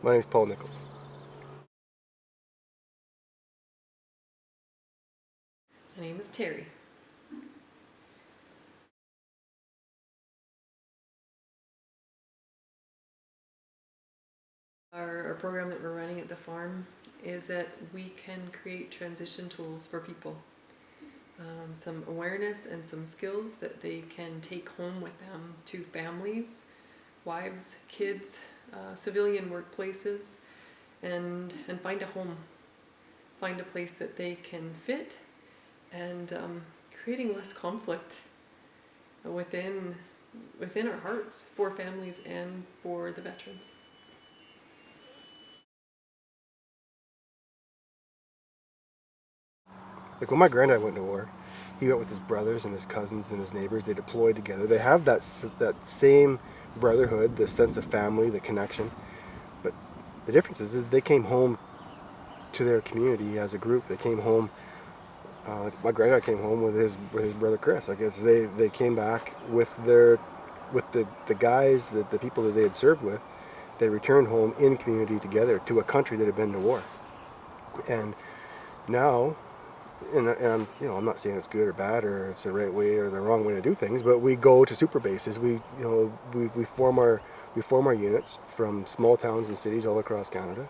My name's Paul Nichols. My name is Terry. Our program that we're running at the farm is that we can create transition tools for people. Some awareness and some skills that they can take home with them to families, wives, kids, civilian workplaces, and find a home. Find a place that they can fit, and creating less conflict within our hearts for families and for the veterans. Like when my granddad went to war, he went with his brothers and his cousins and his neighbors. They deployed together. They have that same brotherhood, the sense of family, the connection. But the difference is that they came home to their community as a group. They came home. My granddad came home with his brother Chris. Like they came back with the guys, the people that they had served with. They returned home in community together to a country that had been to war. And now, and I'm not saying it's good or bad or it's the right way or the wrong way to do things, but we go to super bases. We form our units from small towns and cities all across Canada.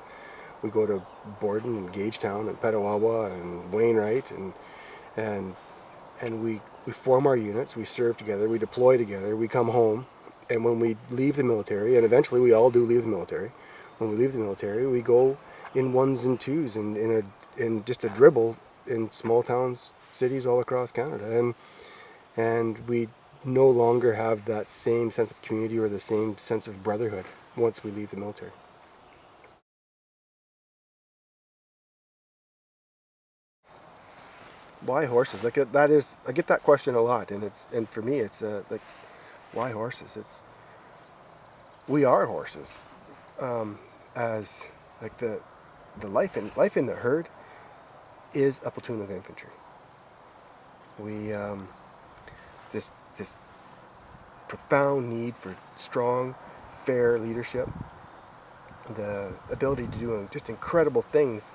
We go to Borden and Gagetown and Petawawa and Wainwright and we form our units. We serve together. We deploy together. We come home, and when we leave the military, and eventually we all do leave the military. When we leave the military, we go in ones and twos and in just a dribble in small towns, cities all across Canada, and we no longer have that same sense of community or the same sense of brotherhood once we leave the military. Why horses? Like that is, I get that question a lot, and for me, it's like, why horses? We are horses, as like the life in the herd is a platoon of infantry. We this profound need for strong, fair leadership, the ability to do just incredible things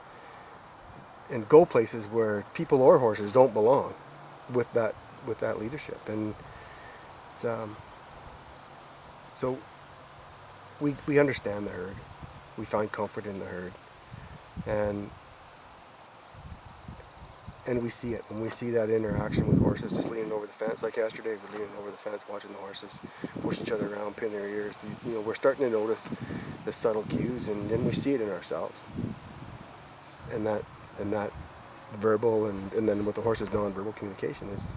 and go places where people or horses don't belong with that leadership. And it's so we understand the herd. We find comfort in the herd, and we see it when we see that interaction with horses, just leaning over the fence. Like yesterday, we're leaning over the fence, watching the horses push each other around, pin their ears. We're starting to notice the subtle cues, and then we see it in ourselves. And that verbal and then with the horses, non-verbal communication it's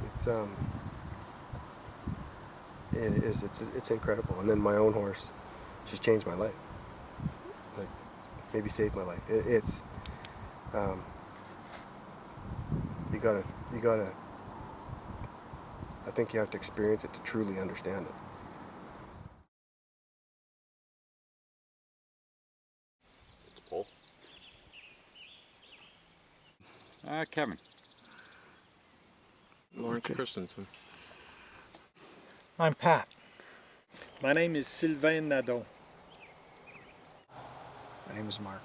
incredible. And then my own horse, she's changed my life. Like maybe saved my life. It's you gotta. I think you have to experience it to truly understand it. It's Paul. Kevin. Lawrence Christensen. I'm Pat. My name is Sylvain Nadeau. My name is Mark.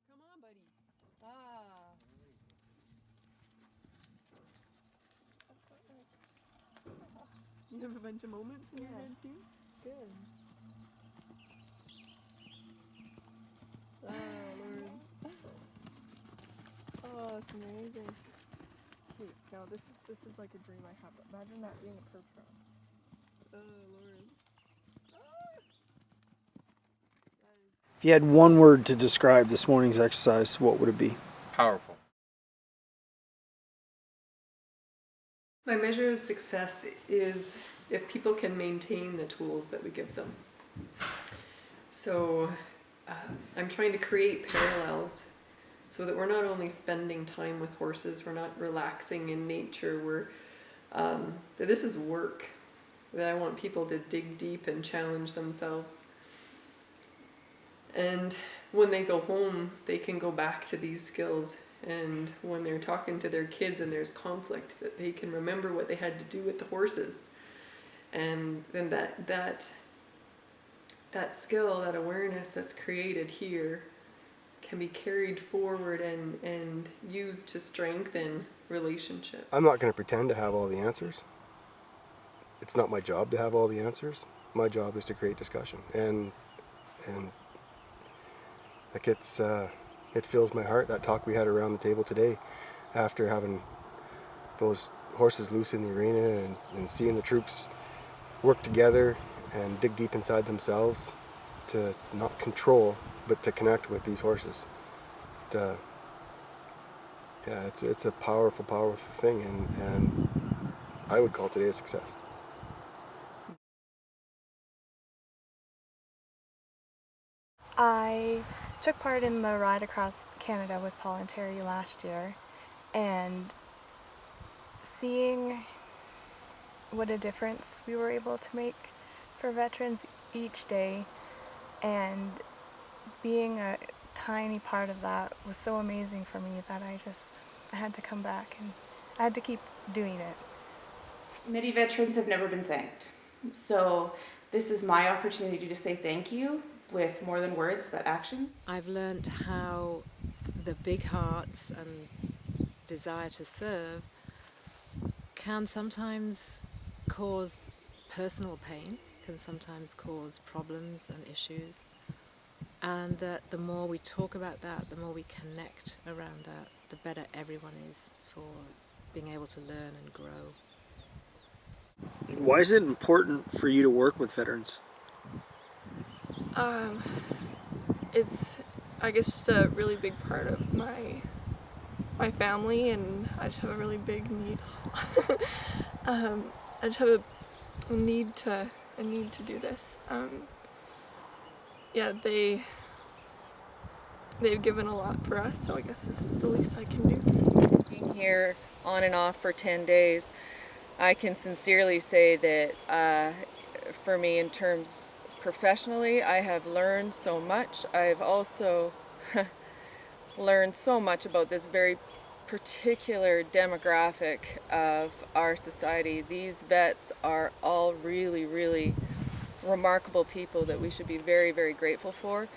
Come on, buddy. Ah. You have a bunch of moments in your head too? Good. Ah, Lawrence. Oh, that's amazing. Wait, no, this is like a dream I have. Imagine that being a perch round. Oh Lord. If you had one word to describe this morning's exercise, what would it be? Powerful. My measure of success is if people can maintain the tools that we give them. So I'm trying to create parallels so that we're not only spending time with horses, we're not relaxing in nature, that this is work, that I want people to dig deep and challenge themselves. And when they go home, they can go back to these skills, and when they're talking to their kids and there's conflict, that they can remember what they had to do with the horses. And then that skill, that awareness that's created here can be carried forward and used to strengthen relationships. I'm not going to pretend to have all the answers. It's not my job to have all the answers. My job is to create discussion, and like it fills my heart, that talk we had around the table today after having those horses loose in the arena and seeing the troops work together and dig deep inside themselves to not control but to connect with these horses. Yeah, it's a powerful thing, and I would call today a success. I took part in the ride across Canada with Paul and Terry last year, and seeing what a difference we were able to make for veterans each day, and being a tiny part of that was so amazing for me that I had to come back and I had to keep doing it. Many veterans have never been thanked. So this is my opportunity to say thank you with more than words, but actions. I've learned how the big hearts and desire to serve can sometimes cause personal pain, can sometimes cause problems and issues, and that the more we talk about that, the more we connect around that, the better everyone is for being able to learn and grow. Why is it important for you to work with veterans? It's, I guess, just a really big part of my family, and I just have a really big need. I just have a need to do this. Yeah, they've given a lot for us, so I guess this is the least I can do. Being here on and off for 10 days, I can sincerely say that for me, in terms professionally, I have learned so much. I've also learned so much about this very particular demographic of our society. These vets are all really, really remarkable people that we should be very, very grateful for.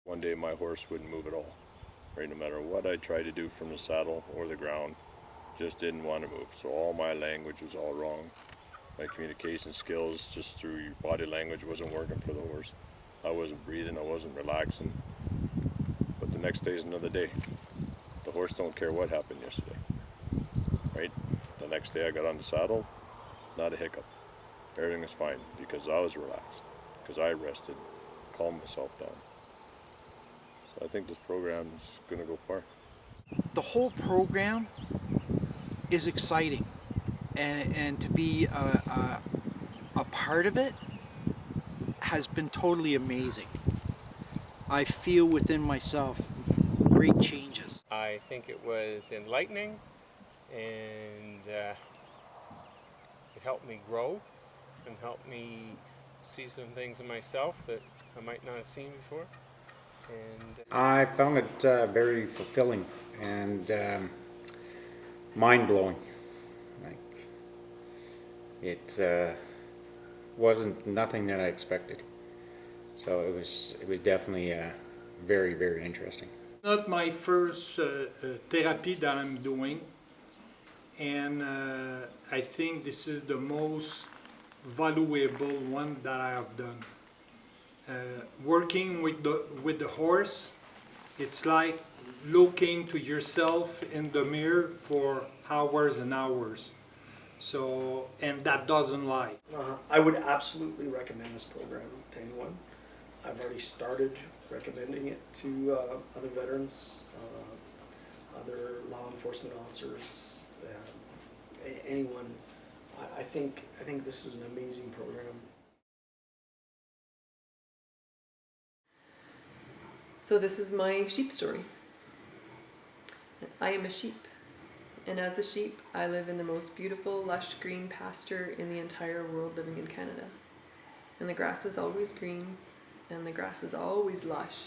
One day my horse wouldn't move at all, right? No matter what I tried to do from the saddle or the ground, just didn't want to move. So all my language was all wrong. My communication skills just through your body language wasn't working for the horse. I wasn't breathing, I wasn't relaxing. But the next day is another day. The horse don't care what happened yesterday, right? The next day I got on the saddle, not a hiccup. Everything was fine because I was relaxed, because I rested, calmed myself down. So I think this program is going to go far. The whole program is exciting, and to be a part of it has been totally amazing. I feel within myself great changes. I think it was enlightening, and it helped me grow and helped me see some things in myself that I might not have seen before. And I found it very fulfilling and mind-blowing. Like, it wasn't nothing that I expected. So it was definitely very, very interesting. Not my first therapy that I'm doing, and I think this is the most valuable one that I have done. working with the horse, it's like looking to yourself in the mirror for hours and hours. So, and that doesn't lie. I would absolutely recommend this program to anyone. I've already started recommending it to other veterans, other law enforcement officers, anyone. I think this is an amazing program. So this is my sheep story. I am a sheep, and as a sheep, I live in the most beautiful, lush green pasture in the entire world, living in Canada. And the grass is always green, and the grass is always lush.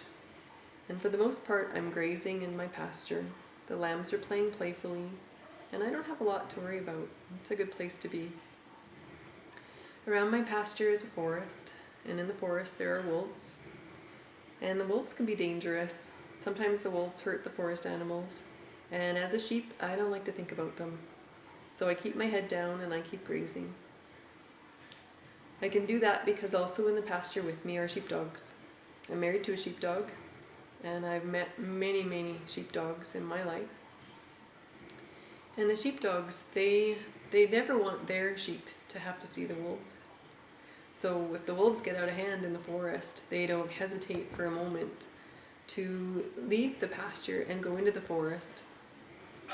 And for the most part, I'm grazing in my pasture. The lambs are playing playfully, and I don't have a lot to worry about. It's a good place to be. Around my pasture is a forest, and in the forest there are wolves. And the wolves can be dangerous. Sometimes the wolves hurt the forest animals. And as a sheep, I don't like to think about them. So I keep my head down and I keep grazing. I can do that because also in the pasture with me are sheepdogs. I'm married to a sheepdog, and I've met many, many sheepdogs in my life. And the sheepdogs, they never want their sheep to have to see the wolves. So if the wolves get out of hand in the forest, they don't hesitate for a moment to leave the pasture and go into the forest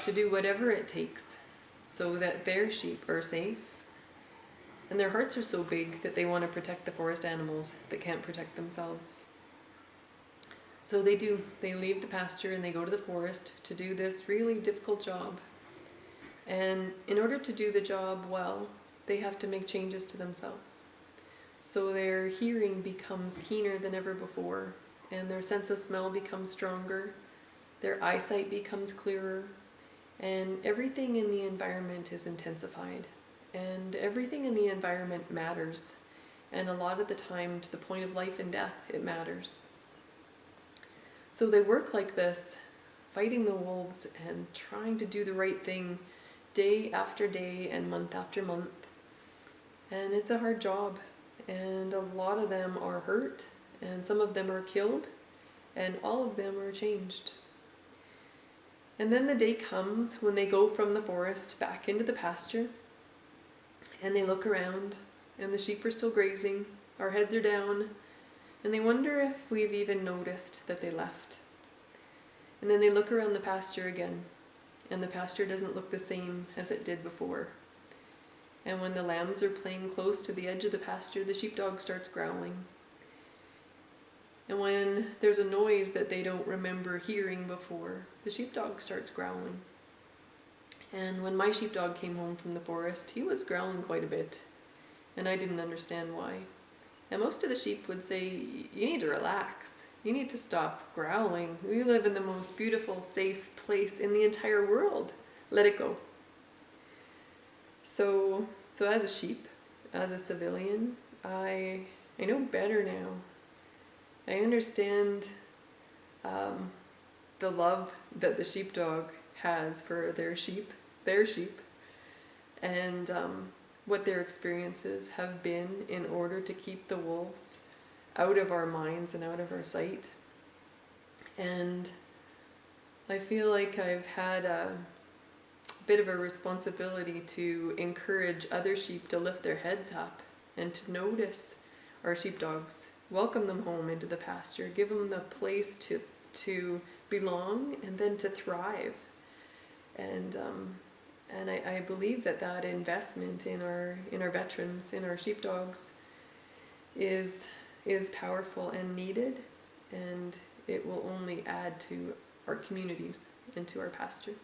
to do whatever it takes so that their sheep are safe. And their hearts are so big that they want to protect the forest animals that can't protect themselves. So they do. They leave the pasture and they go to the forest to do this really difficult job. And in order to do the job well, they have to make changes to themselves. So their hearing becomes keener than ever before, and their sense of smell becomes stronger, their eyesight becomes clearer, and everything in the environment is intensified. And everything in the environment matters, and a lot of the time, to the point of life and death, it matters. So they work like this, fighting the wolves and trying to do the right thing day after day and month after month. And it's a hard job. And a lot of them are hurt, and some of them are killed, and all of them are changed. And then the day comes when they go from the forest back into the pasture, and they look around, and the sheep are still grazing, our heads are down, and they wonder if we've even noticed that they left. And then they look around the pasture again, and the pasture doesn't look the same as it did before. And when the lambs are playing close to the edge of the pasture, the sheepdog starts growling. And when there's a noise that they don't remember hearing before, the sheepdog starts growling. And when my sheepdog came home from the forest, he was growling quite a bit, and I didn't understand why. And most of the sheep would say, you need to relax. You need to stop growling. We live in the most beautiful, safe place in the entire world. Let it go. So as a sheep, as a civilian, I know better now. I understand the love that the sheepdog has for their sheep, and what their experiences have been in order to keep the wolves out of our minds and out of our sight. And I feel like I've had a bit of a responsibility to encourage other sheep to lift their heads up and to notice our sheepdogs, welcome them home into the pasture, give them the place to belong and then to thrive. And I believe that investment in our veterans, in our sheepdogs, is powerful and needed, and it will only add to our communities and to our pasture.